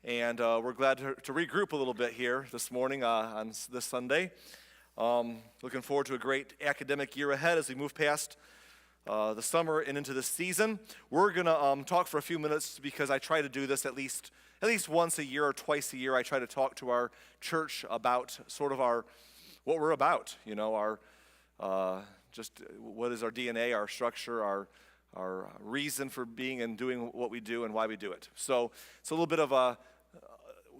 and we're glad to regroup a little bit here this morning on this Sunday. Looking forward to a great academic year ahead as we move past the summer and into the season. We're going to talk for a few minutes because I try to do this at least once a year or twice a year. I try to talk to our church about sort of what we're about, just what is our DNA, our structure, our reason for being and doing what we do and why we do it. So it's a little bit of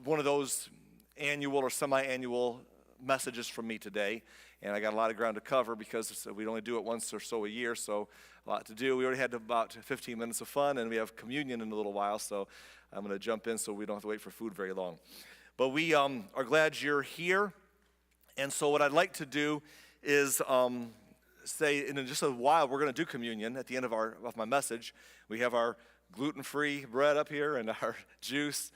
one of those annual or semi-annual messages from me today, and I got a lot of ground to cover because we only do it once or so a year, so a lot to do. We already had about 15 minutes of fun, and we have communion in a little while, so I'm going to jump in so we don't have to wait for food very long. But we are glad you're here, and so what I'd like to do is say in just a while we're going to do communion at the end of my message. We have our gluten-free bread up here and our juice.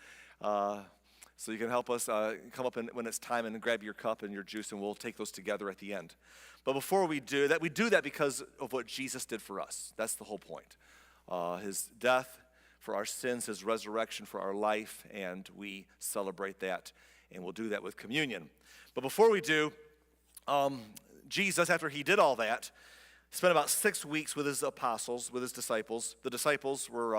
So you can help us come up when it's time and grab your cup and your juice, and we'll take those together at the end. But before we do that because of what Jesus did for us. That's the whole point. His death for our sins, his resurrection for our life, and we celebrate that, and we'll do that with communion. But before we do, Jesus, after he did all that, spent about 6 weeks with his apostles, with his disciples. The disciples were,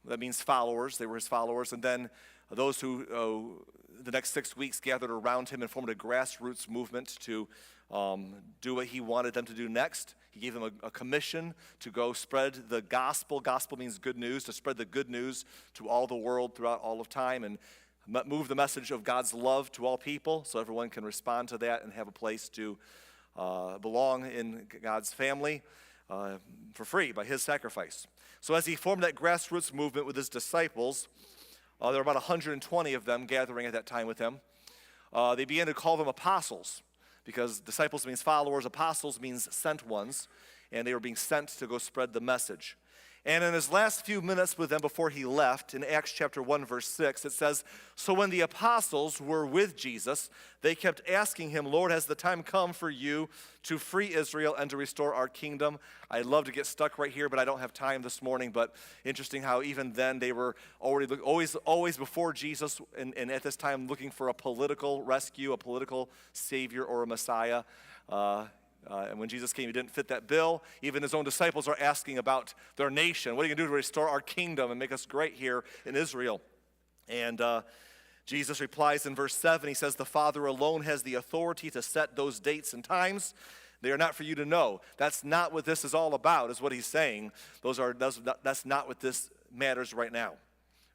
that means followers. They were his followers. And then those who, the next 6 weeks, gathered around him and formed a grassroots movement to do what he wanted them to do next. He gave them a commission to go spread the gospel. Gospel means good news, to spread the good news to all the world throughout all of time and move the message of God's love to all people so everyone can respond to that and have a place to belong in God's family for free by his sacrifice. So as he formed that grassroots movement with his disciples, there were about 120 of them gathering at that time with him. They began to call them apostles because disciples means followers, apostles means sent ones, and they were being sent to go spread the message. And in his last few minutes with them before he left, in Acts chapter 1, verse 6, it says, "So when the apostles were with Jesus, they kept asking him, 'Lord, has the time come for you to free Israel and to restore our kingdom?'" I'd love to get stuck right here, but I don't have time this morning. But interesting how even then they were always before Jesus and at this time looking for a political rescue, a political savior or a Messiah. And when Jesus came, he didn't fit that bill. Even his own disciples are asking about their nation. What are you going to do to restore our kingdom and make us great here in Israel? And Jesus replies in verse 7, he says, "The Father alone has the authority to set those dates and times. They are not for you to know." That's not what this is all about, is what he's saying. That's not what this matters right now.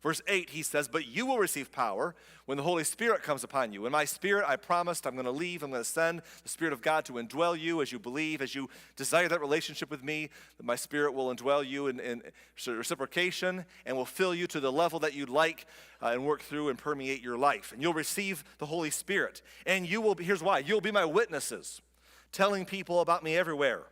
Verse 8, he says, "But you will receive power when the Holy Spirit comes upon you. In my Spirit, I promised I'm going to leave. I'm going to send the Spirit of God to indwell you as you believe, as you desire that relationship with me. That my Spirit will indwell you in reciprocation and will fill you to the level that you'd like and work through and permeate your life. And you'll receive the Holy Spirit. And you will be, here's why, you'll be my witnesses, telling people about me everywhere."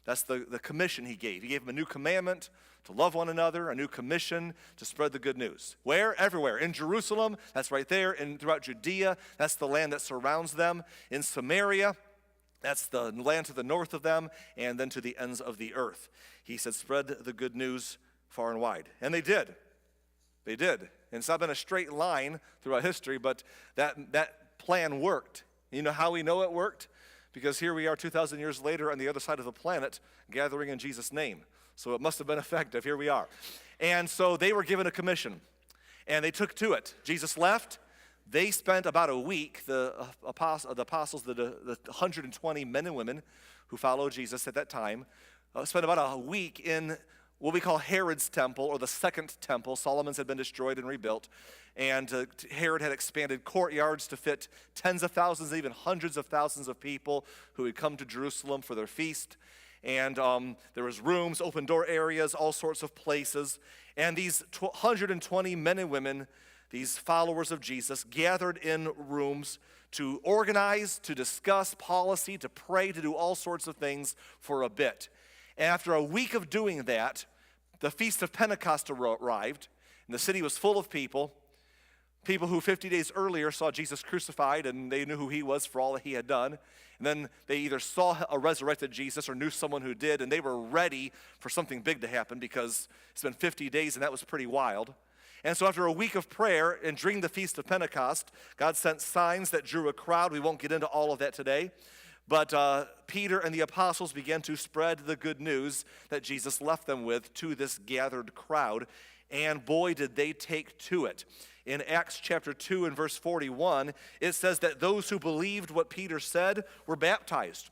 That's the commission he gave. He gave them a new commandment to love one another, a new commission to spread the good news. Where? Everywhere. In Jerusalem, that's right there, and throughout Judea, that's the land that surrounds them. In Samaria, that's the land to the north of them, and then to the ends of the earth. He said, spread the good news far and wide. And they did. They did. And it's not been a straight line throughout history, but that plan worked. You know how we know it worked? Because here we are 2,000 years later on the other side of the planet gathering in Jesus' name. So it must have been effective. Here we are. And so they were given a commission, and they took to it. Jesus left. They spent about a week, the apostles, the 120 men and women who followed Jesus at that time, spent about a week in what we call Herod's temple, or the second temple. Solomon's had been destroyed and rebuilt. And Herod had expanded courtyards to fit tens of thousands, even hundreds of thousands of people who had come to Jerusalem for their feast. And there was rooms, open door areas, all sorts of places. And these 120 men and women, these followers of Jesus, gathered in rooms to organize, to discuss policy, to pray, to do all sorts of things for a bit. And after a week of doing that, the Feast of Pentecost arrived, and the city was full of people who 50 days earlier saw Jesus crucified, and they knew who he was for all that he had done. And then they either saw a resurrected Jesus or knew someone who did, and they were ready for something big to happen because it's been 50 days, and that was pretty wild. And so after a week of prayer and during the Feast of Pentecost, God sent signs that drew a crowd. We won't get into all of that today. But Peter and the apostles began to spread the good news that Jesus left them with to this gathered crowd. And boy, did they take to it. In Acts chapter 2 and verse 41, it says that those who believed what Peter said were baptized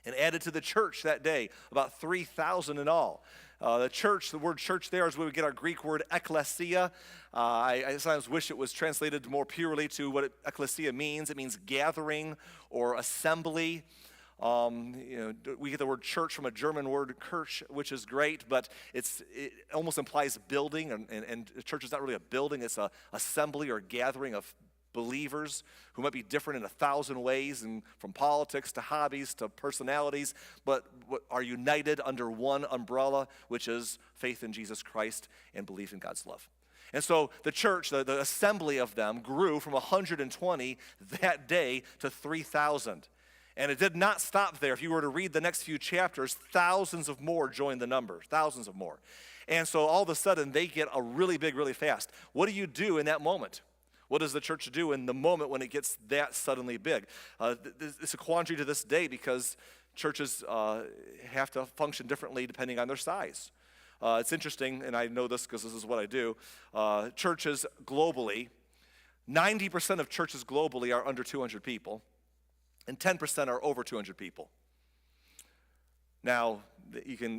and added to the church that day, about 3,000 in all. The church, the word church there is where we get our Greek word ekklesia. I sometimes wish it was translated more purely to what ekklesia means. It means gathering or assembly. We get the word church from a German word Kirche, which is great, but it almost implies building, and the church is not really a building. It's an assembly or gathering of believers who might be different in 1,000 ways, and from politics to hobbies to personalities, but are united under one umbrella, which is faith in Jesus Christ and belief in God's love. And so the church, the assembly of them, grew from 120 that day to 3,000. And it did not stop there. If you were to read the next few chapters, thousands of more joined the number, thousands of more. And so all of a sudden, they get a really big, really fast. What do you do in that moment? What does the church do in the moment when it gets that suddenly big? It's a quandary to this day because churches have to function differently depending on their size. It's interesting, and I know this because this is what I do. Churches globally, 90% of churches globally are under 200 people, and 10% are over 200 people. Now,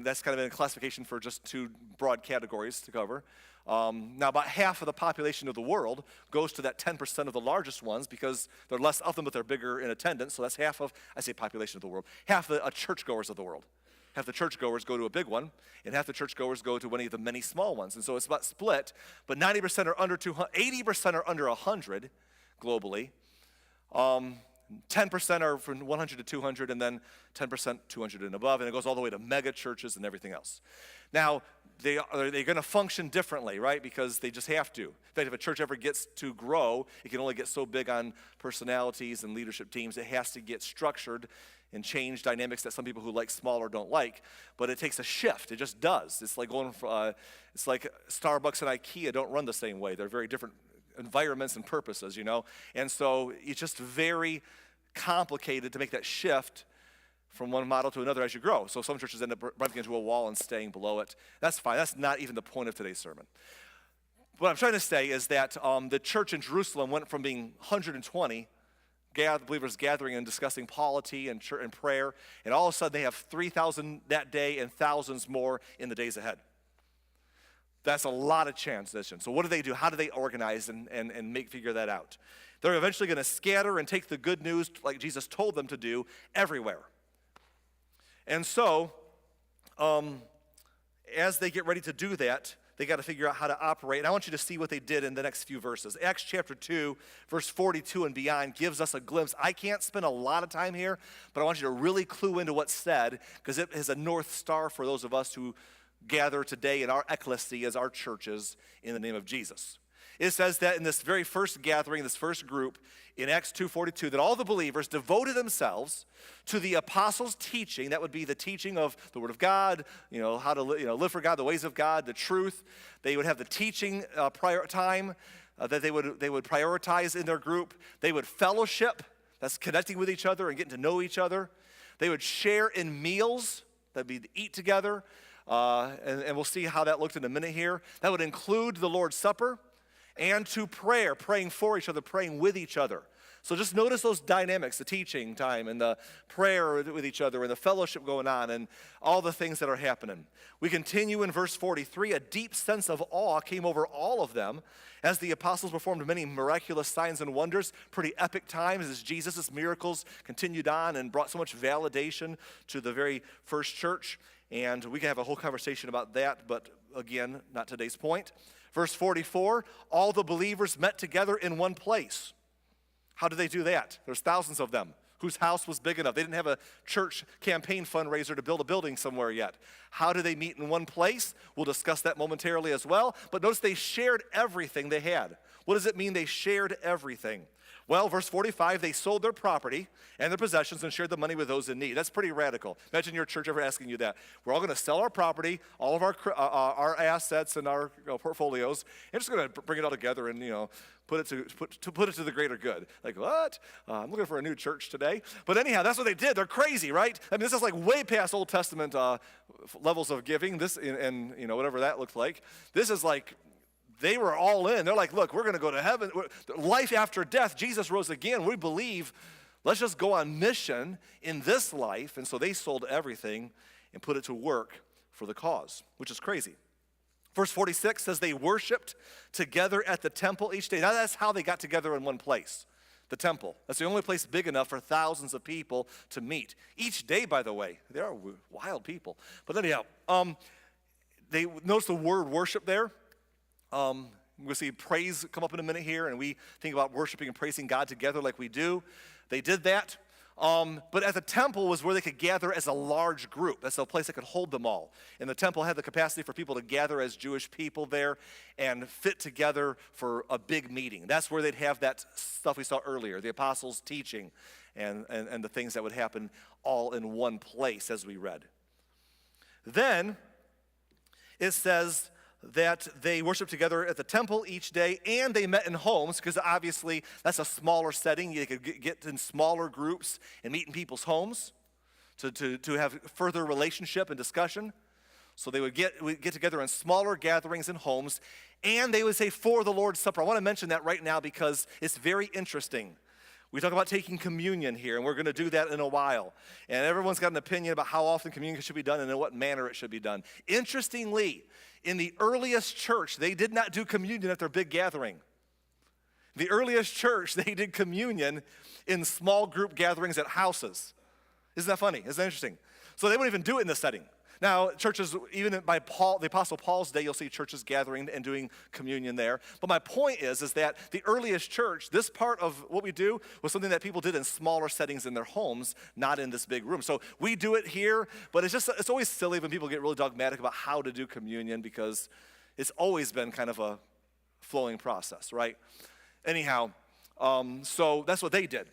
that's kind of a classification for just two broad categories to cover. Now, about half of the population of the world goes to that 10% of the largest ones because there are less of them, but they're bigger in attendance. So that's half of, I say population of the world, half the churchgoers of the world. Half the churchgoers go to a big one, and half the churchgoers go to one of the many small ones. And so it's about split, but 90% are under 200, 80% are under 100 globally. 10% are from 100 to 200, and then 10% 200 and above, and it goes all the way to mega churches and everything else. Now, they're going to function differently, right? Because they just have to. In fact, if a church ever gets to grow, it can only get so big on personalities and leadership teams. It has to get structured and change dynamics that some people who like smaller don't like. But it takes a shift. It just does. It's like going from, it's like Starbucks and IKEA don't run the same way. They're very different environments and purposes, And so it's just very complicated to make that shift from one model to another as you grow. So some churches end up bumping into a wall and staying below it. That's fine. That's not even the point of today's sermon. What I'm trying to say is that the church in Jerusalem went from being 120 believers gathering and discussing polity and prayer, and all of a sudden they have 3,000 that day and thousands more in the days ahead. That's a lot of transition. So what do? How do they organize and figure that out? They're eventually going to scatter and take the good news, like Jesus told them to do, everywhere. And so, as they get ready to do that, they got to figure out how to operate. And I want you to see what they did in the next few verses. Acts chapter 2, verse 42 and beyond gives us a glimpse. I can't spend a lot of time here, but I want you to really clue into what's said, because it is a north star for those of us who gather today in our ecclesia as our churches in the name of Jesus. It says that in this very first gathering, this first group, in Acts 2:42, that all the believers devoted themselves to the apostles' teaching. That would be the teaching of the Word of God, how to live for God, the ways of God, the truth. They would have the teaching time that they would prioritize in their group. They would fellowship, that's connecting with each other and getting to know each other. They would share in meals, that'd be to eat together, and we'll see how that looked in a minute here. That would include the Lord's Supper. And to prayer, praying for each other, praying with each other. So just notice those dynamics, the teaching time and the prayer with each other and the fellowship going on and all the things that are happening. We continue in verse 43. A deep sense of awe came over all of them as the apostles performed many miraculous signs and wonders. Pretty epic times as Jesus' miracles continued on and brought so much validation to the very first church. And we can have a whole conversation about that, but again, not today's point. Verse 44, all the believers met together in one place. How did they do that? There's thousands of them. whose house was big enough. They didn't have a church campaign fundraiser to build a building somewhere yet. How do they meet in one place? We'll discuss that momentarily as well. But notice they shared everything they had. What does it mean they shared everything? Well, verse 45, they sold their property and their possessions and shared the money with those in need. That's pretty radical. Imagine your church ever asking you that. We're all going to sell our property, all of our assets and our portfolios, and just going to bring it all together and, put it to the greater good. Like, what? I'm looking for a new church today. But anyhow, that's what they did. They're crazy, right? I mean, this is like way past Old Testament levels of giving, this and whatever that looked like. This is like, they were all in. They're like, look, we're going to go to heaven. Life after death, Jesus rose again. We believe, let's just go on mission in this life. And so they sold everything and put it to work for the cause, which is crazy. Verse 46 says they worshiped together at the temple each day. Now that's how they got together in one place, the temple. That's the only place big enough for thousands of people to meet. Each day, by the way, they are wild people. But anyhow, they notice the word worship there. We'll see praise come up in a minute here, and we think about worshiping and praising God together like we do. They did that. But at the temple was where they could gather as a large group. That's a place that could hold them all. And the temple had the capacity for people to gather as Jewish people there and fit together for a big meeting. That's where they'd have that stuff we saw earlier, the apostles' teaching and the things that would happen all in one place as we read. Then it says that they worshiped together at the temple each day, and they met in homes, because obviously that's a smaller setting. You could get in smaller groups and meet in people's homes to have further relationship and discussion. So they would get together in smaller gatherings in homes, and they would say for the Lord's Supper. I want to mention that right now because it's very interesting. We talk about taking communion here, and we're going to do that in a while. And everyone's got an opinion about how often communion should be done and in what manner it should be done. Interestingly, in the earliest church, they did not do communion at their big gathering. The earliest church, they did communion in small group gatherings at houses. Isn't that funny? Isn't that interesting? So they wouldn't even do it in this setting. Now, churches, even by Paul, the Apostle Paul's day, you'll see churches gathering and doing communion there. But my point is that the earliest church, this part of what we do was something that people did in smaller settings in their homes, not in this big room. So we do it here, but it's always silly when people get really dogmatic about how to do communion because it's always been kind of a flowing process, right? Anyhow, so that's what they did.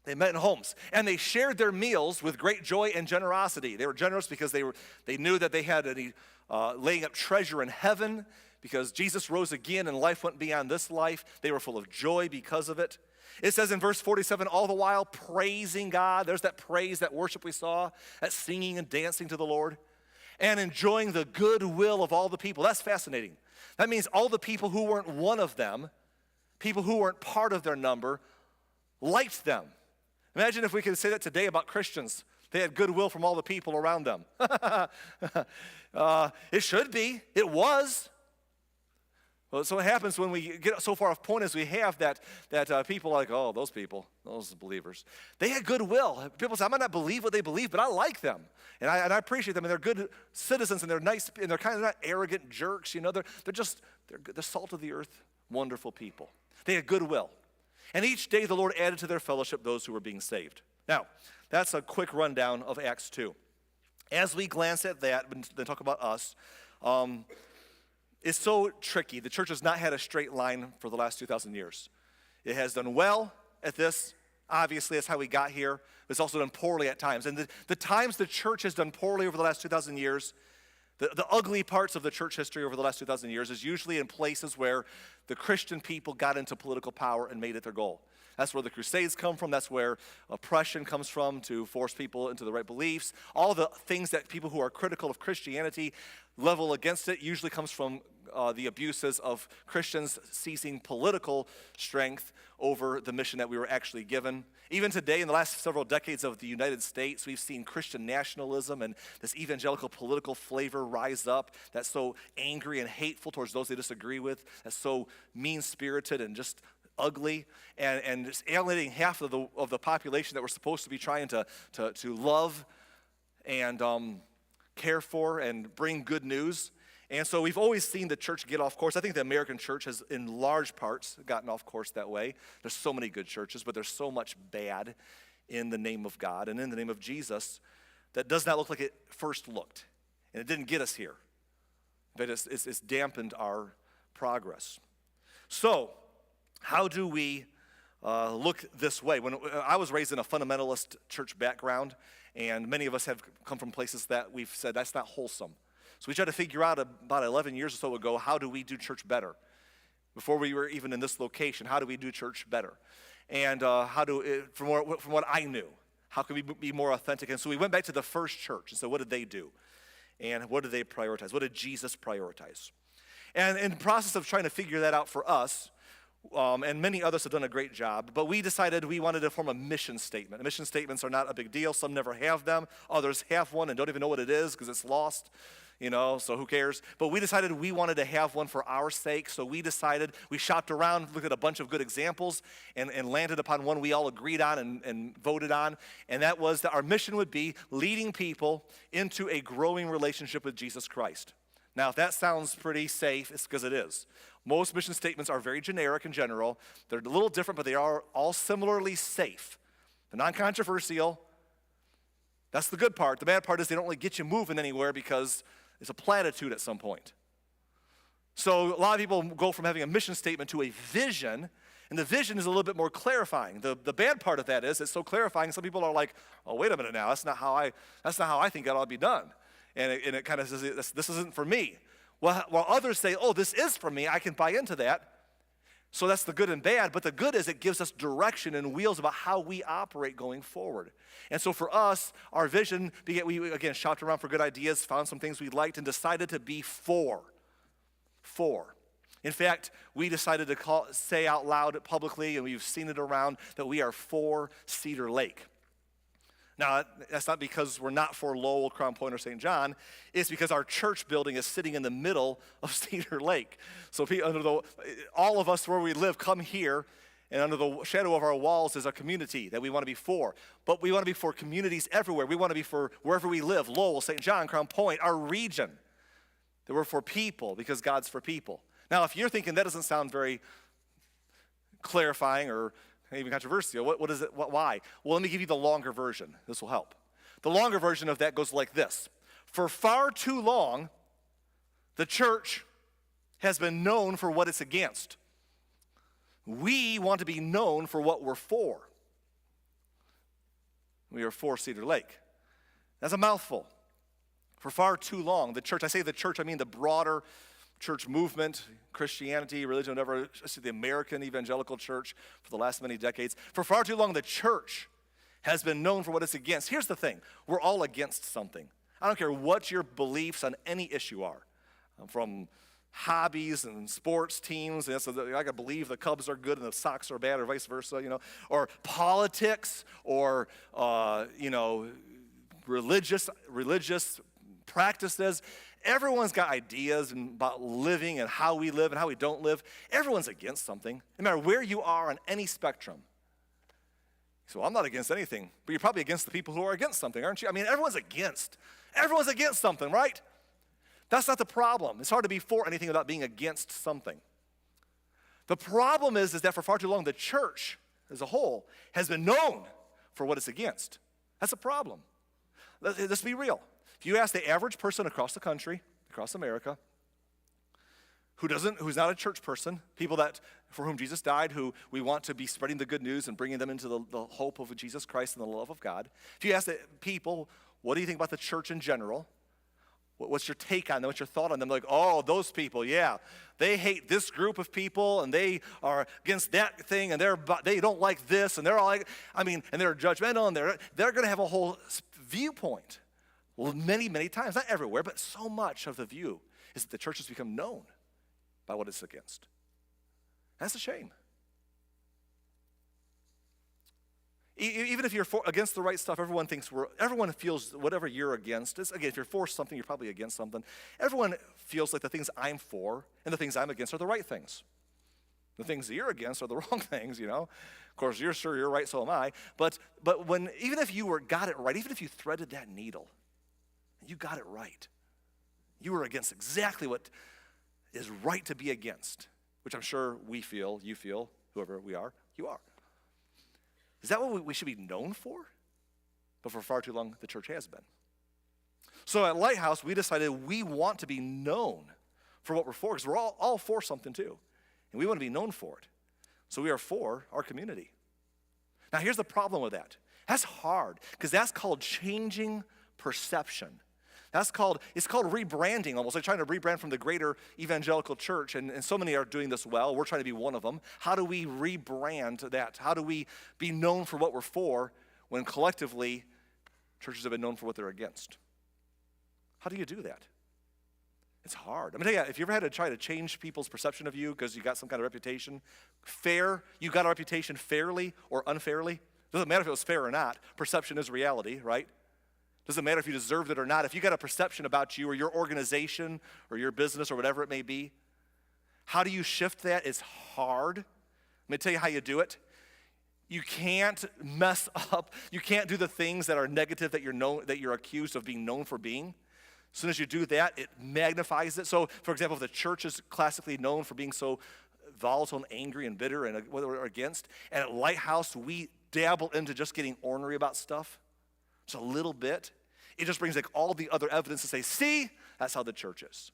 They met in homes, and they shared their meals with great joy and generosity. They were generous because they knew that they had laying up treasure in heaven because Jesus rose again and life went beyond this life. They were full of joy because of it. It says in verse 47, all the while praising God. There's that praise, that worship we saw, that singing and dancing to the Lord, and enjoying the goodwill of all the people. That's fascinating. That means all the people who weren't one of them, people who weren't part of their number, liked them. Imagine if we could say that today about Christians. They had goodwill from all the people around them. It should be. It was. Well, so what happens when we get so far off point as we have that people are like, oh, those people, those believers. They had goodwill. People say, I might not believe what they believe, but I like them. And I appreciate them. And they're good citizens, and they're nice, and they're kind of not arrogant jerks. They're salt of the earth, wonderful people. They had goodwill. And each day the Lord added to their fellowship those who were being saved. Now, that's a quick rundown of Acts 2. As we glance at that, then talk about us, it's so tricky. The church has not had a straight line for the last 2,000 years. It has done well at this. Obviously, that's how we got here. It's also done poorly at times. And the times the church has done poorly over the last 2,000 years, the ugly parts of the church history over the last 2,000 years is usually in places where the Christian people got into political power and made it their goal. That's where the Crusades come from. That's where oppression comes from to force people into the right beliefs. All the things that people who are critical of Christianity level against it usually comes from the abuses of Christians seizing political strength over the mission that we were actually given. Even today, in the last several decades of the United States, we've seen Christian nationalism and this evangelical political flavor rise up that's so angry and hateful towards those they disagree with, that's so mean-spirited and just ugly, and just alienating half of the population that we're supposed to be trying to love and care for and bring good news. And so we've always seen the church get off course. I think the American church has, in large parts, gotten off course that way. There's so many good churches, but there's so much bad in the name of God and in the name of Jesus that does not look like it first looked. And it didn't get us here, but it's dampened our progress. So, how do we look this way? When I was raised in a fundamentalist church background, and many of us have come from places that we've said that's not wholesome. So we tried to figure out about 11 years or so ago, how do we do church better? Before we were even in this location, how do we do church better? And from what I knew, how can we be more authentic? And so we went back to the first church and said, what did they do? And what did they prioritize? What did Jesus prioritize? And in the process of trying to figure that out for us, and many others have done a great job, but we decided we wanted to form a mission statement. Mission statements are not a big deal. Some never have them. Others have one and don't even know what it is because it's lost, so who cares? But we decided we wanted to have one for our sake, so we shopped around, looked at a bunch of good examples, and landed upon one we all agreed on and voted on, and that was that our mission would be leading people into a growing relationship with Jesus Christ. Now, if that sounds pretty safe, it's because it is. Most mission statements are very generic in general. They're a little different, but they are all similarly safe. They're non-controversial. That's the good part. The bad part is they don't really get you moving anywhere because it's a platitude at some point. So a lot of people go from having a mission statement to a vision, and the vision is a little bit more clarifying. The bad part of that is it's so clarifying, some people are like, oh, wait a minute now, that's not how I think it ought to be done. And it kind of says, this isn't for me. While others say, oh, this is for me, I can buy into that. So that's the good and bad, but the good is it gives us direction and wheels about how we operate going forward. And so for us, our vision, we again shopped around for good ideas, found some things we liked, and decided to be four. In fact, we decided to say out loud publicly, and we've seen it around, that we are for Cedar Lake. Now, that's not because we're not for Lowell, Crown Point, or St. John. It's because our church building is sitting in the middle of Cedar Lake. So all of us where we live come here, and under the shadow of our walls is a community that we want to be for. But we want to be for communities everywhere. We want to be for wherever we live, Lowell, St. John, Crown Point, our region. That we're for people because God's for people. Now, if you're thinking that doesn't sound very clarifying or even controversial, what is it? Why? Well, let me give you the longer version. This will help. The longer version of that goes like this. For far too long, the church has been known for what it's against. We want to be known for what we're for. We are for Cedar Lake. That's a mouthful. For far too long, the church, I say the church, I mean the broader church movement, Christianity, religion, whatever, the American evangelical church for the last many decades. For far too long, the church has been known for what it's against. Here's the thing. We're all against something. I don't care what your beliefs on any issue are. From hobbies and sports teams, and so I can believe the Cubs are good and the Sox are bad or vice versa, or politics or, religious practices. Everyone's got ideas about living and how we live and how we don't live. Everyone's against something, no matter where you are on any spectrum. So I'm not against anything, but you're probably against the people who are against something, aren't you? I mean, everyone's against something, right? That's not the problem. It's hard to be for anything without being against something. The problem is that for far too long, the church as a whole has been known for what it's against. That's a problem. Let's be real. If you ask the average person across the country, across America, who's not a church person, people for whom Jesus died, who we want to be spreading the good news and bringing them into the hope of Jesus Christ and the love of God. If you ask the people, what do you think about the church in general? What's your take on them? What's your thought on them? Like, oh, those people, yeah. They hate this group of people, and they are against that thing, and they don't like this, and they're all like, and they're judgmental, and they're going to have a whole viewpoint. Well, many, many times, not everywhere, but so much of the view is that the church has become known by what it's against. That's a shame. Even if you're against the right stuff, everyone feels whatever you're against. Again, if you're for something, you're probably against something. Everyone feels like the things I'm for and the things I'm against are the right things. The things that you're against are the wrong things, Of course, you're sure you're right, so am I. But even if you got it right, even if you threaded that needle, you got it right. You were against exactly what is right to be against, which I'm sure we feel, you feel, whoever we are, you are. Is that what we should be known for? But for far too long, the church has been. So at Lighthouse, we decided we want to be known for what we're for, because we're all for something too. And we want to be known for it. So we are for our community. Now here's the problem with that. That's hard, because that's called changing perception. It's called rebranding, almost like trying to rebrand from the greater evangelical church, and so many are doing this well. We're trying to be one of them. How do we rebrand that? How do we be known for what we're for when collectively churches have been known for what they're against? How do you do that? It's hard. I'm going to tell you, if you ever had to try to change people's perception of you because you got some kind of reputation, you got a reputation fairly or unfairly. Doesn't matter if it was fair or not. Perception is reality, right? Doesn't matter if you deserved it or not. If you got a perception about you or your organization or your business or whatever it may be, how do you shift that? It's hard. Let me tell you how you do it. You can't mess up. You can't do the things that are negative that you're accused of being known for being. As soon as you do that, it magnifies it. So, for example, if the church is classically known for being so volatile and angry and bitter and what we're against, and at Lighthouse, we dabble into just getting ornery about stuff, just a little bit, it just brings like all the other evidence to say, see, that's how the church is.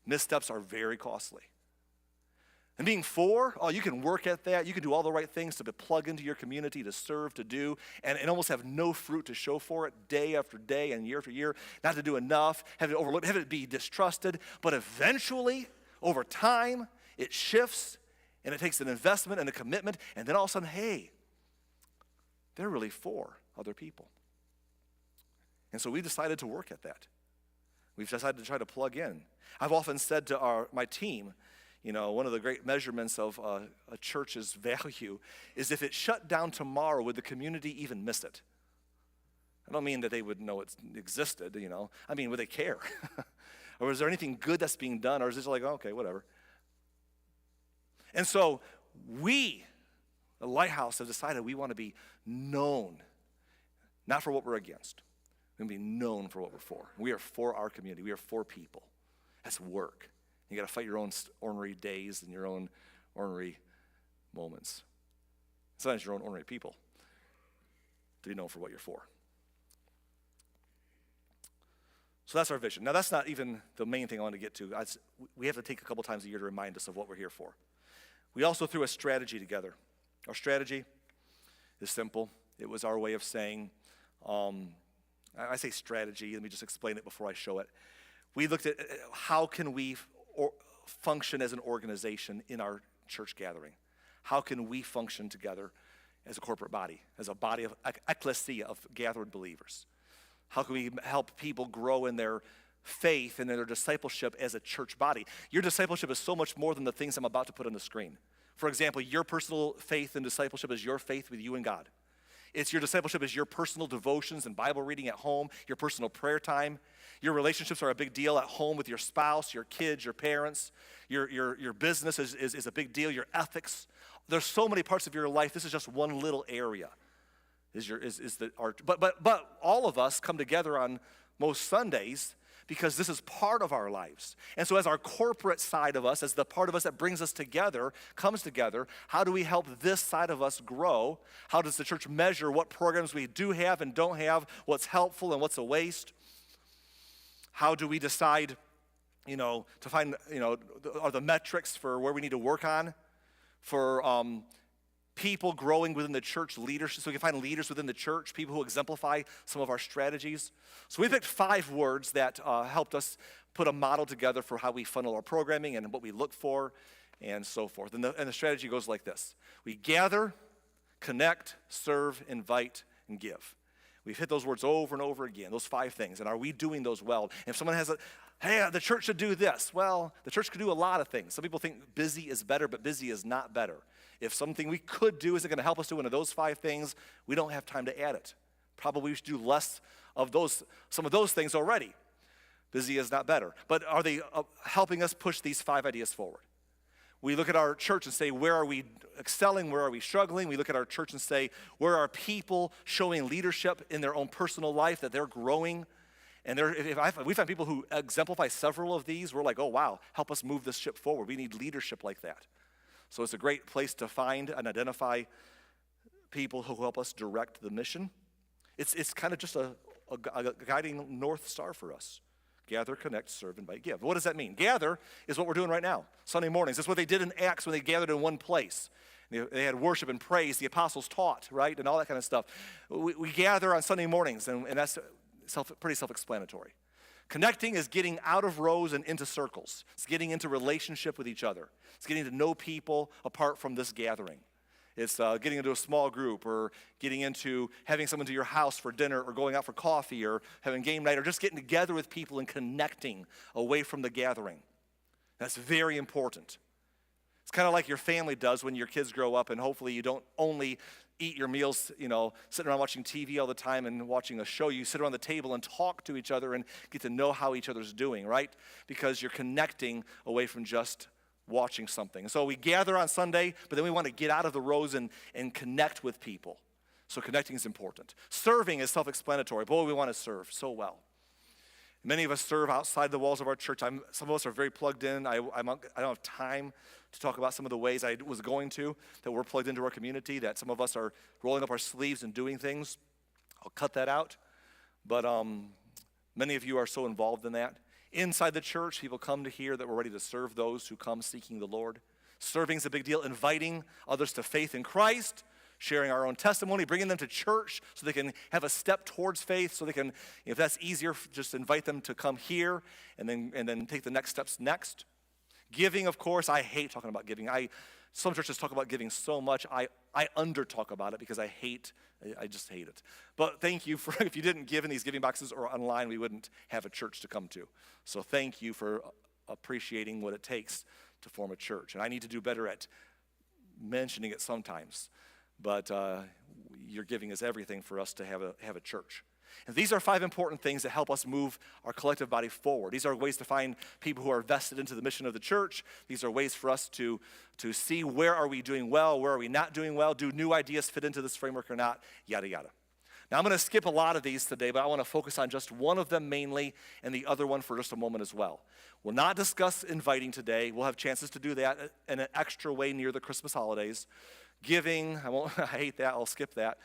Missteps are very costly. And being for, you can work at that. You can do all the right things to plug into your community, to serve, to do, and almost have no fruit to show for it day after day and year after year, not to do enough, have it overlooked, have it be distrusted. But eventually, over time, it shifts, and it takes an investment and a commitment, and then all of a sudden, hey, they're really for other people. And so we decided to work at that. We've decided to try to plug in. I've often said to my team, one of the great measurements of a church's value is if it shut down tomorrow, would the community even miss it? I don't mean that they would know it existed, I mean, would they care? Or is there anything good that's being done? Or is it just like, okay, whatever? And so we, the Lighthouse, have decided we want to be known, not for what we're against. We're going to be known for what we're for. We are for our community. We are for people. That's work. You got to fight your own ornery days and your own ornery moments. Sometimes your own ornery people to be known for what you're for. So that's our vision. Now, that's not even the main thing I want to get to. We have to take a couple times a year to remind us of what we're here for. We also threw a strategy together. Our strategy is simple. It was our way of saying, I say strategy, let me just explain it before I show it. We looked at how can we function as an organization in our church gathering. How can we function together as a corporate body, as a body of ecclesia of gathered believers? How can we help people grow in their faith and in their discipleship as a church body? Your discipleship is so much more than the things I'm about to put on the screen. For example, your personal faith and discipleship is your faith with you and God. It's your discipleship is your personal devotions and Bible reading at home, your personal prayer time. Your relationships are a big deal at home with your spouse, your kids, your parents. Your business is a big deal, your ethics. There's so many parts of your life. This is just one little area. But all of us come together on most Sundays because this is part of our lives. And so as our corporate side of us, as the part of us that brings us together, comes together, how do we help this side of us grow? How does the church measure what programs we do have and don't have, what's helpful and what's a waste? How do we decide, to find, are the metrics for where we need to work on for people growing within the church leadership, so we can find leaders within the church, people who exemplify some of our strategies. So we picked 5 words that helped us put a model together for how we funnel our programming and what we look for and so forth. And the strategy goes like this. We gather, connect, serve, invite, and give. We've hit those words over and over again, those 5 things. And are we doing those well? And if someone has hey, the church should do this. Well, the church could do a lot of things. Some people think busy is better, but busy is not better. If something we could do isn't going to help us do one of those 5 things, we don't have time to add it. Probably we should do less of some of those things already. Busy is not better. But are they helping us push these 5 ideas forward? We look at our church and say, where are we excelling? Where are we struggling? We look at our church and say, where are people showing leadership in their own personal life, that they're growing? And if we find people who exemplify several of these, we're like, oh, wow, help us move this ship forward. We need leadership like that. So it's a great place to find and identify people who help us direct the mission. It's kind of just a guiding North Star for us. Gather, connect, serve, invite, give. What does that mean? Gather is what we're doing right now, Sunday mornings. That's what they did in Acts when they gathered in one place. They had worship and praise. The apostles taught, right, and all that kind of stuff. We gather on Sunday mornings, and that's pretty self-explanatory. Connecting is getting out of rows and into circles. It's getting into relationship with each other. It's getting to know people apart from this gathering. It's getting into a small group, or getting into having someone to your house for dinner, or going out for coffee, or having game night, or just getting together with people and connecting away from the gathering. That's very important. It's kind of like your family does when your kids grow up, and hopefully you don't only eat your meals, sitting around watching TV all the time and watching a show. You sit around the table and talk to each other and get to know how each other's doing, right? Because you're connecting away from just watching something. So we gather on Sunday, but then we want to get out of the rows and connect with people. So connecting is important. Serving is self-explanatory. Boy, we want to serve so well. Many of us serve outside the walls of our church. Some of us are very plugged in. I don't have time to talk about some of the ways I was going to, that we're plugged into our community, that some of us are rolling up our sleeves and doing things. I'll cut that out. But many of you are so involved in that. Inside the church, people come to hear that we're ready to serve those who come seeking the Lord. Serving is a big deal. Inviting others to faith in Christ, sharing our own testimony, bringing them to church so they can have a step towards faith, so they can, if that's easier, just invite them to come here and then take the next steps next. Giving, of course, I hate talking about giving. Some churches talk about giving so much, I under-talk about it because I just hate it. But thank you for, if you didn't give in these giving boxes or online, we wouldn't have a church to come to. So thank you for appreciating what it takes to form a church. And I need to do better at mentioning it sometimes. But your giving is everything for us to have a church. And these are 5 important things that help us move our collective body forward. These are ways to find people who are vested into the mission of the church. These are ways for us to see where are we doing well, where are we not doing well, do new ideas fit into this framework or not, yada, yada. Now, I'm going to skip a lot of these today, but I want to focus on just one of them mainly and the other one for just a moment as well. We'll not discuss inviting today. We'll have chances to do that in an extra way near the Christmas holidays. Giving, I hate that, I'll skip that.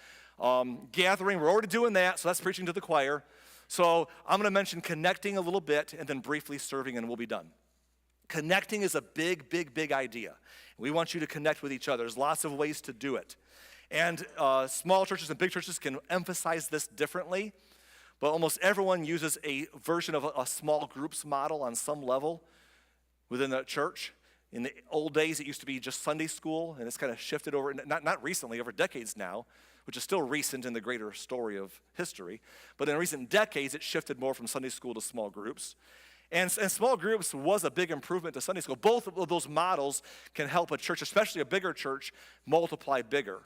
Gathering, we're already doing that, so that's preaching to the choir. So I'm going to mention connecting a little bit and then briefly serving, and we'll be done. Connecting is a big, big, big idea. We want you to connect with each other. There's lots of ways to do it. And small churches and big churches can emphasize this differently, but almost everyone uses a version of a small groups model on some level within the church. In the old days, it used to be just Sunday school, and it's kind of shifted over, not recently, over decades now, which is still recent in the greater story of history. But in recent decades, it shifted more from Sunday school to small groups. And small groups was a big improvement to Sunday school. Both of those models can help a church, especially a bigger church, multiply bigger.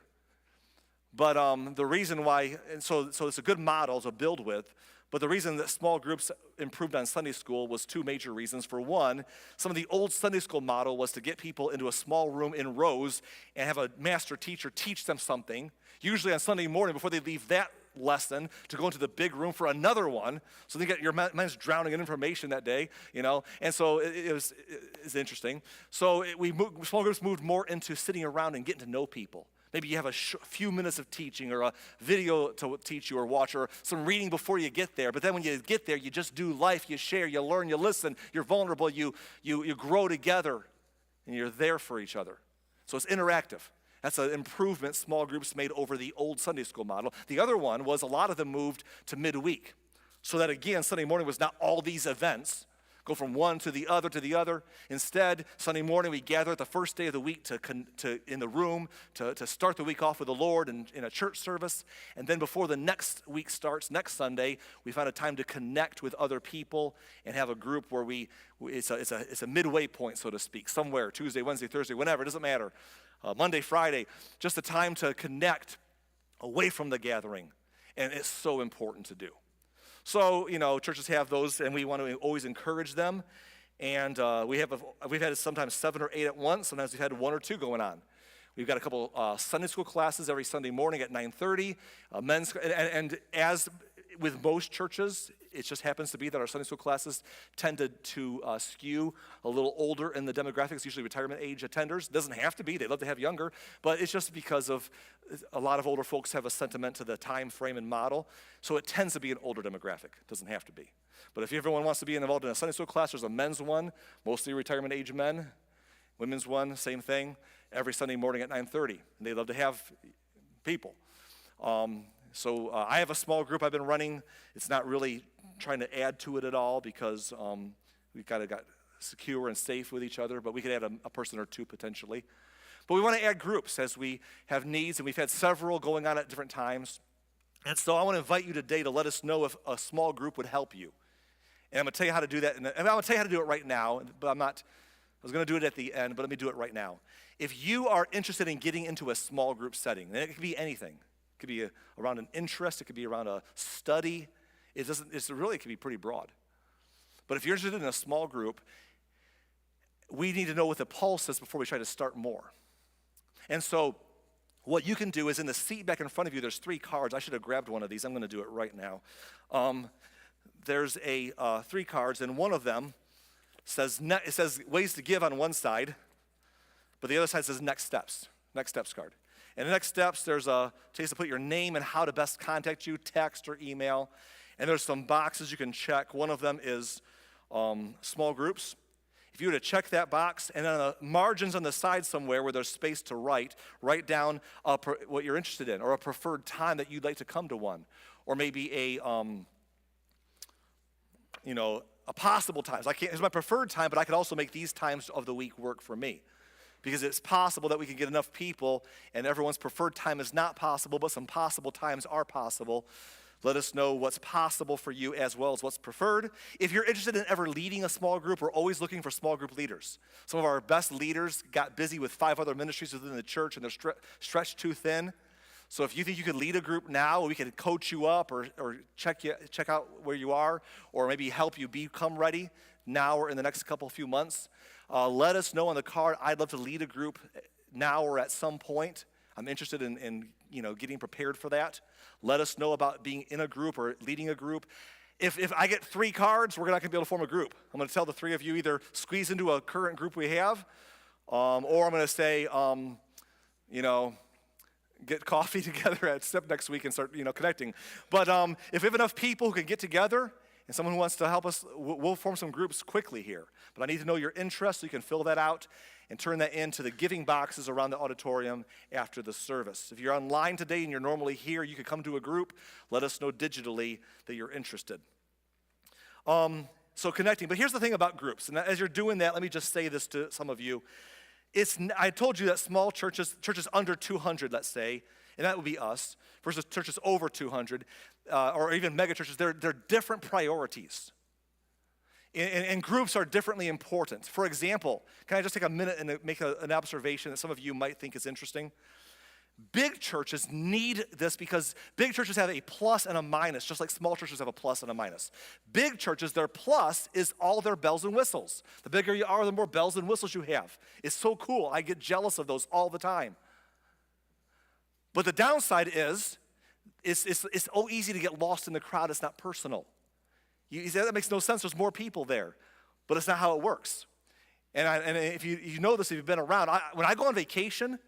But the reason why, and so it's a good model to build with, but the reason that small groups improved on Sunday school was 2 major reasons. For one, some of the old Sunday school model was to get people into a small room in rows and have a master teacher teach them something, usually on Sunday morning before they leave that lesson, to go into the big room for another one. So they get your mind's drowning in information that day, And so it's interesting. So small groups moved more into sitting around and getting to know people. Maybe you have a few minutes of teaching or a video to teach you or watch or some reading before you get there. But then when you get there, you just do life. You share, you learn, you listen, you're vulnerable, you grow together, and you're there for each other. So it's interactive. That's an improvement small groups made over the old Sunday school model. The other one was a lot of them moved to midweek. So that, again, Sunday morning was not all these events. Go from one to the other. Instead, Sunday morning we gather at the first day of the week in the room to start the week off with the Lord in a church service. And then before the next week starts, next Sunday, we find a time to connect with other people and have a group where it's a midway point, so to speak, somewhere, Tuesday, Wednesday, Thursday, whenever, it doesn't matter. Monday, Friday, just a time to connect away from the gathering. And it's so important to do. So, churches have those, and we want to always encourage them. And we've had sometimes 7 or 8 at once. Sometimes we've had 1 or 2 going on. We've got a couple Sunday school classes every Sunday morning at 9:30. And as with most churches, it just happens to be that our Sunday school classes tend to skew a little older in the demographics, usually retirement age attenders. It doesn't have to be. They love to have younger, but it's just because of a lot of older folks have a sentiment to the time frame and model, so it tends to be an older demographic. It doesn't have to be. But if everyone wants to be involved in a Sunday school class, there's a men's one, mostly retirement age men. Women's one, same thing, every Sunday morning at 9:30. And they love to have people. So I have a small group I've been running. It's not really trying to add to it at all because we've kind of got secure and safe with each other, but we could add a person or two potentially. But we want to add groups as we have needs, and we've had several going on at different times. And so I want to invite you today to let us know if a small group would help you. And I'm going to tell you how to do that. And I'm going to tell you how to do it right now, but I was going to do it at the end, but let me do it right now. If you are interested in getting into a small group setting, and it could be anything. It could be around an interest. It could be around a study. It could be pretty broad. But if you're interested in a small group, we need to know what the pulse is before we try to start more. And so what you can do is in the seat back in front of you, there's 3 cards. I should have grabbed one of these. I'm going to do it right now. There's 3 cards, and one of them says ways to give on one side, but the other side says next steps card. And the next steps, there's a chance to put your name and how to best contact you, text or email. And there's some boxes you can check. One of them is small groups. If you were to check that box, and on the margins on the side somewhere where there's space to write down what you're interested in, or a preferred time that you'd like to come to one, or maybe a possible times. It's my preferred time, but I could also make these times of the week work for me. Because it's possible that we can get enough people, and everyone's preferred time is not possible, but some possible times are possible. Let us know what's possible for you as well as what's preferred. If you're interested in ever leading a small group, we're always looking for small group leaders. Some of our best leaders got busy with 5 other ministries within the church, and they're stretched too thin. So if you think you could lead a group now, we can coach you up or check out where you are, or maybe help you become ready now or in the next few months. Let us know on the card. I'd love to lead a group now or at some point. I'm interested in getting prepared for that. Let us know about being in a group or leading a group. If I get 3 cards, we're not going to be able to form a group. I'm going to tell the 3 of you either squeeze into a current group we have, or I'm going to say, get coffee together at SIP next week and start, connecting. But if we have enough people who can get together and someone who wants to help us, we'll form some groups quickly here. But I need to know your interest so you can fill that out and turn that into the giving boxes around the auditorium after the service. If you're online today and you're normally here, you could come to a group. Let us know digitally that you're interested. So connecting. But here's the thing about groups. And as you're doing that, let me just say this to some of you. I told you that small churches under 200, let's say, and that would be us, versus churches over 200, or even mega churches, they're different priorities. And groups are differently important. For example, can I just take a minute and make an observation that some of you might think is interesting? Big churches need this because big churches have a plus and a minus, just like small churches have a plus and a minus. Big churches, their plus is all their bells and whistles. The bigger you are, the more bells and whistles you have. It's so cool. I get jealous of those all the time. But the downside is, it's so easy to get lost in the crowd. It's not personal. You say, that makes no sense. There's more people there. But it's not how it works. And if you know this, if you've been around, when I go on vacation,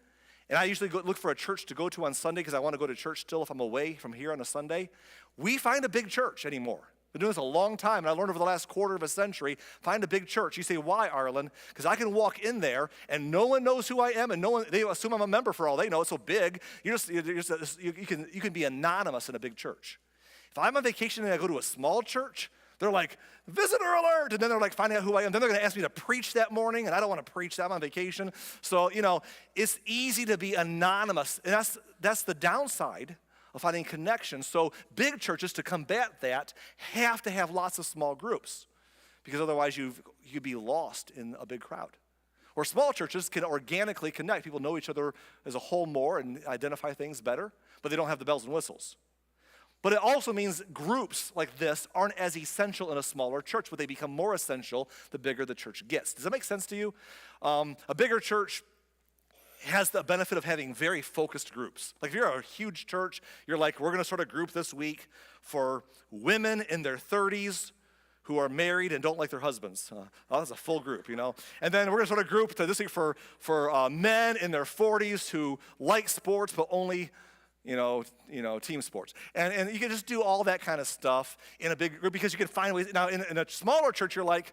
and I usually look for a church to go to on Sunday because I want to go to church still if I'm away from here on a Sunday, we find a big church anymore. Been doing this a long time, and I learned over the last quarter of a century, find a big church. You say, why, Arlen? Because I can walk in there, and no one knows who I am, and they assume I'm a member for all they know. It's so big. You can be anonymous in a big church. If I'm on vacation and I go to a small church, they're like, visitor alert, and then they're like finding out who I am. Then they're going to ask me to preach that morning, and I don't want to preach that. I'm on vacation. So, it's easy to be anonymous, and that's the downside of finding connections. So big churches, to combat that, have to have lots of small groups because otherwise you'd be lost in a big crowd. Or small churches can organically connect. People know each other as a whole more and identify things better, but they don't have the bells and whistles. But it also means groups like this aren't as essential in a smaller church, but they become more essential the bigger the church gets. Does that make sense to you? A bigger church has the benefit of having very focused groups. Like if you're a huge church, you're like, we're going to start a group this week for women in their 30s who are married and don't like their husbands. That's a full group, you know. And then we're going to start a group this week for men in their 40s who like sports but only, team sports. And you can just do all that kind of stuff in a big group because you can find ways. Now, in a smaller church, you're like,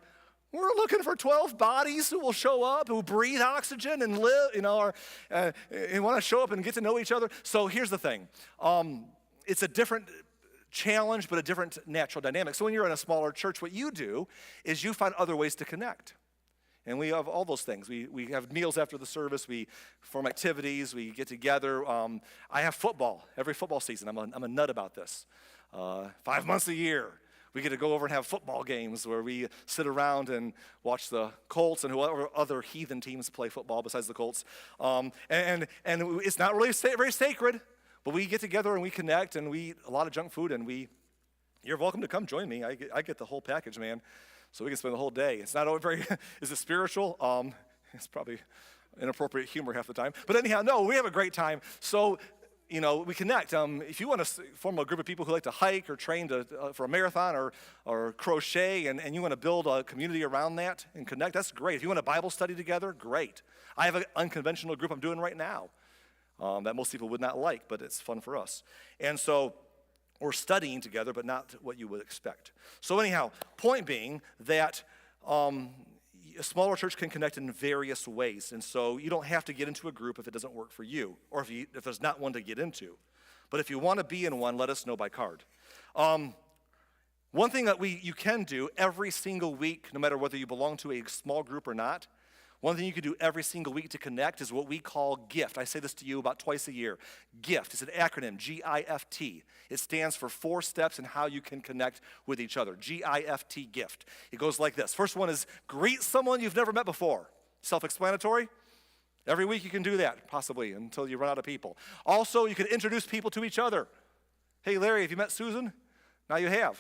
we're looking for 12 bodies who will show up, who breathe oxygen and live, and want to show up and get to know each other. So here's the thing. It's a different challenge, but a different natural dynamic. So when you're in a smaller church, what you do is you find other ways to connect. And we have all those things. We have meals after the service. We form activities. We get together. I have football every football season. I'm a nut about this. 5 months a year, we get to go over and have football games where we sit around and watch the Colts and whoever other heathen teams play football besides the Colts. And it's not really very sacred. But we get together and we connect and we eat a lot of junk food and you're welcome to come join me. I get the whole package, man. So we can spend the whole day. It's not very, is it spiritual? It's probably inappropriate humor half the time. But anyhow, no, we have a great time. So, we connect. If you want to form a group of people who like to hike or train for a marathon or crochet and you want to build a community around that and connect, that's great. If you want a Bible study together, great. I have an unconventional group I'm doing right now. That most people would not like, but it's fun for us. And so we're studying together, but not what you would expect. So anyhow, point being that a smaller church can connect in various ways. And so you don't have to get into a group if it doesn't work for you, or if there's not one to get into. But if you want to be in one, let us know by card. One thing that you can do every single week, no matter whether you belong to a small group or not, one thing you can do every single week to connect is what we call GIFT. I say this to you about twice a year. GIFT is an acronym, G-I-F-T. It stands for 4 steps in how you can connect with each other. G-I-F-T, GIFT. It goes like this. First one is greet someone you've never met before. Self-explanatory. Every week you can do that, possibly, until you run out of people. Also, you can introduce people to each other. Hey, Larry, have you met Susan? Now you have.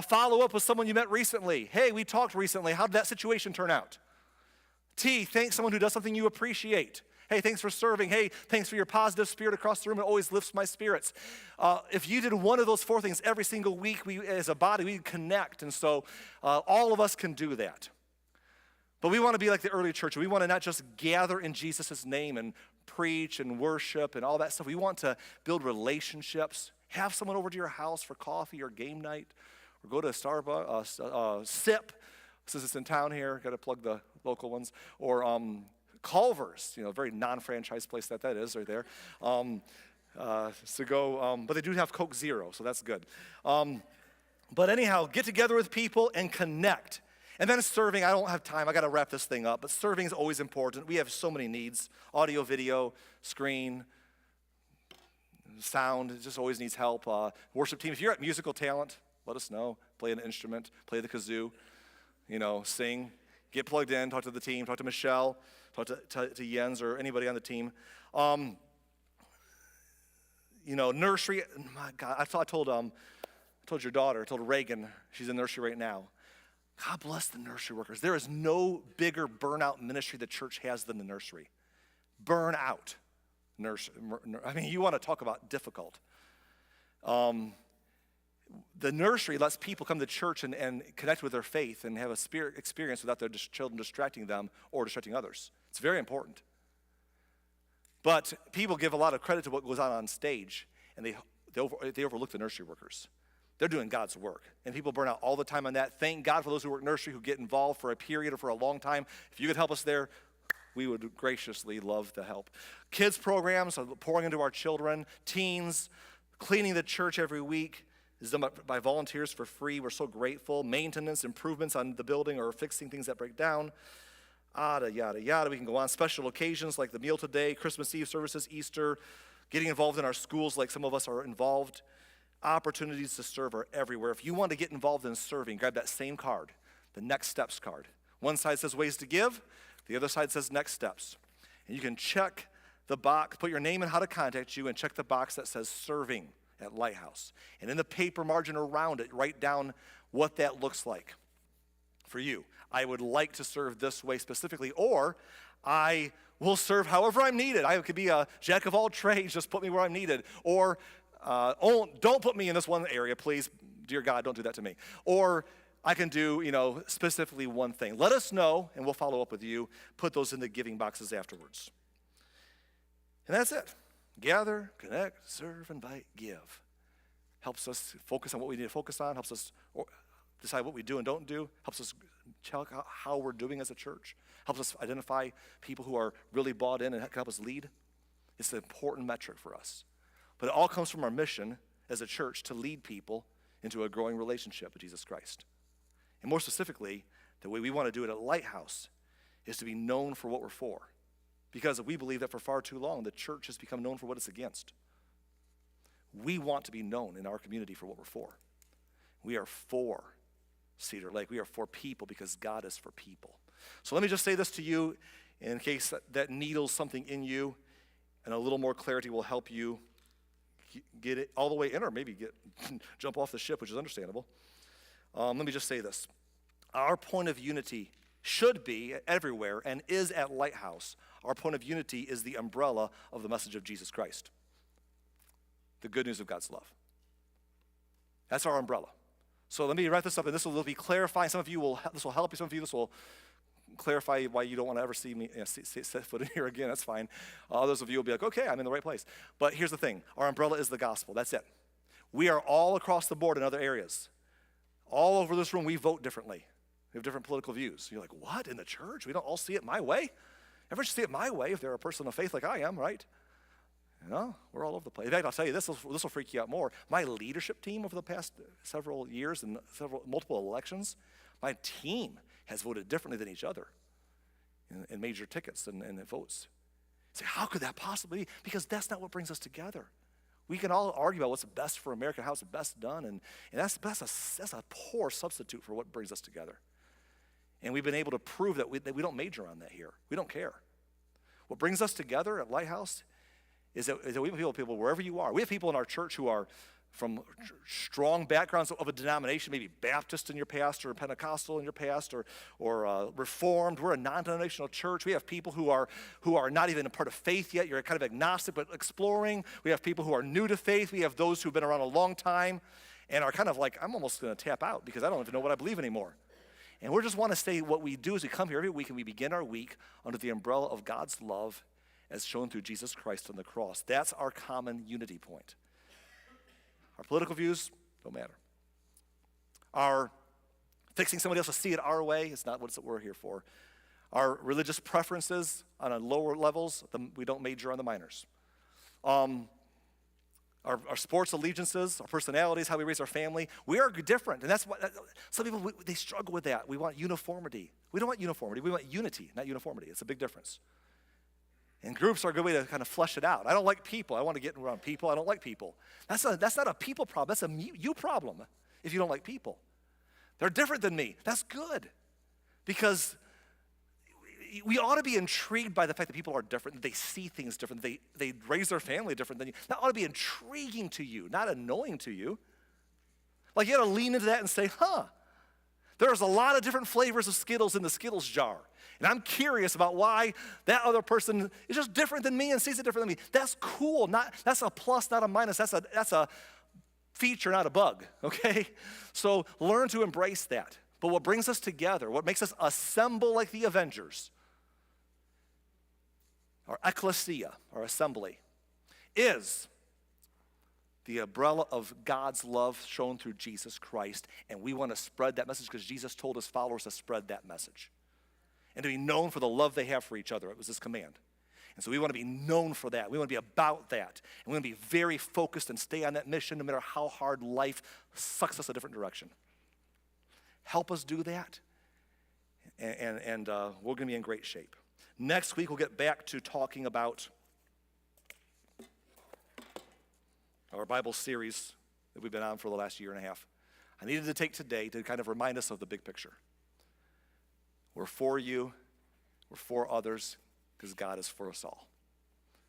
Follow up with someone you met recently. Hey, we talked recently. How did that situation turn out? T, thank someone who does something you appreciate. Hey, thanks for serving. Hey, thanks for your positive spirit across the room. It always lifts my spirits. If you did one of those 4 things every single week, we as a body, we connect. And so all of us can do that. But we want to be like the early church. We want to not just gather in Jesus' name and preach and worship and all that stuff. We want to build relationships. Have someone over to your house for coffee or game night. Or go to Starbucks, SIP. Since it's in town here, got to plug the local ones. Or Culver's, very non-franchise place that is right there. But they do have Coke Zero, so that's good. But anyhow, get together with people and connect. And then serving, I don't have time, I got to wrap this thing up, but serving is always important. We have so many needs, audio, video, screen, sound, it just always needs help. Worship team, if you're at musical talent, let us know. Play an instrument, play the kazoo. Sing, get plugged in, talk to the team, talk to Michelle, talk to Jens or anybody on the team. Nursery, my God, I told your daughter, I told Reagan, she's in nursery right now. God bless the nursery workers. There is no bigger burnout ministry the church has than the nursery. Burnout. You want to talk about difficult. The nursery lets people come to church and connect with their faith and have a spirit experience without their children distracting them or distracting others. It's very important. But people give a lot of credit to what goes on stage, and they overlook the nursery workers. They're doing God's work, and people burn out all the time on that. Thank God for those who work nursery who get involved for a period or for a long time. If you could help us there, we would graciously love the help. Kids programs, pouring into our children, teens, cleaning the church every week is done by volunteers for free. We're so grateful. Maintenance, improvements on the building or fixing things that break down. Yada, yada, yada. We can go on. Special occasions like the meal today, Christmas Eve services, Easter, getting involved in our schools like some of us are involved. Opportunities to serve are everywhere. If you want to get involved in serving, grab that same card, the Next Steps card. One side says ways to give. The other side says next steps. And you can check the box, put your name and how to contact you, and check the box that says serving at Lighthouse. And in the paper margin around it, write down what that looks like for you. I would like to serve this way specifically, or I will serve however I'm needed. I could be a jack of all trades, just put me where I'm needed. Or, don't put me in this one area, please. Dear God, don't do that to me. Or I can do, specifically one thing. Let us know, and we'll follow up with you. Put those in the giving boxes afterwards. And that's it. Gather, connect, serve, invite, give. Helps us focus on what we need to focus on, helps us decide what we do and don't do, helps us check out how we're doing as a church, helps us identify people who are really bought in and can help us lead. It's an important metric for us. But it all comes from our mission as a church to lead people into a growing relationship with Jesus Christ. And more specifically, the way we want to do it at Lighthouse is to be known for what we're for. Because we believe that for far too long, the church has become known for what it's against. We want to be known in our community for what we're for. We are for Cedar Lake. We are for people because God is for people. So let me just say this to you in case that needles something in you, and a little more clarity will help you get it all the way in, or maybe jump off the ship, which is understandable. Let me just say this. Our point of unity should be everywhere and is at Lighthouse. Our point of unity is the umbrella of the message of Jesus Christ. The good news of God's love. That's our umbrella. So let me wrap this up, and this will be clarifying. This will help you. Some of you, this will clarify why you don't want to ever see me set foot in here again. That's fine. Others of you will be like, okay, I'm in the right place. But here's the thing. Our umbrella is the gospel. That's it. We are all across the board in other areas. All over this room, we vote differently. We have different political views. You're like, what, in the church? We don't all see it my way? Everyone should see it my way if they're a person of faith like I am, right? We're all over the place. In fact, I'll tell you, this will freak you out more. My leadership team over the past several years and multiple elections, my team has voted differently than each other in major tickets and votes. You say, how could that possibly be? Because that's not what brings us together. We can all argue about what's best for America, how it's best done, and that's a poor substitute for what brings us together. And we've been able to prove that we don't major on that here. We don't care. What brings us together at Lighthouse is that we have people wherever you are. We have people in our church who are from strong backgrounds of a denomination, maybe Baptist in your past or Pentecostal in your past or Reformed. We're a non-denominational church. We have people who are not even a part of faith yet. You're kind of agnostic but exploring. We have people who are new to faith. We have those who've been around a long time and are kind of like, I'm almost going to tap out because I don't even know what I believe anymore. And we just want to say what we do is we come here every week and we begin our week under the umbrella of God's love as shown through Jesus Christ on the cross. That's our common unity point. Our political views don't matter. Our fixing somebody else to see it our way is not what we're here for. Our religious preferences on a lower levels, we don't major on the minors. Our sports allegiances, our personalities, how we raise our family, we are different. And that's what some people, they struggle with that. We want uniformity. We don't want uniformity. We want unity, not uniformity. It's a big difference. And groups are a good way to kind of flesh it out. I don't like people. I want to get around people. I don't like people. That's not a people problem. That's a you problem if you don't like people. They're different than me. That's good. Because we ought to be intrigued by the fact that people are different, that they see things different, they raise their family different than you. That ought to be intriguing to you, not annoying to you. Like you ought to lean into that and say, there's a lot of different flavors of Skittles in the Skittles jar. And I'm curious about why that other person is just different than me and sees it different than me. That's cool. That's a plus, not a minus. That's a feature, not a bug, okay? So learn to embrace that. But what brings us together, what makes us assemble like the Avengers, our ecclesia, our assembly, is the umbrella of God's love shown through Jesus Christ. And we want to spread that message because Jesus told his followers to spread that message. And to be known for the love they have for each other. It was his command. And so we want to be known for that. We want to be about that. And we want to be very focused and stay on that mission no matter how hard life sucks us a different direction. Help us do that. And we're going to be in great shape. Next week, we'll get back to talking about our Bible series that we've been on for the last year and a half. I needed to take today to kind of remind us of the big picture. We're for you, we're for others, because God is for us all.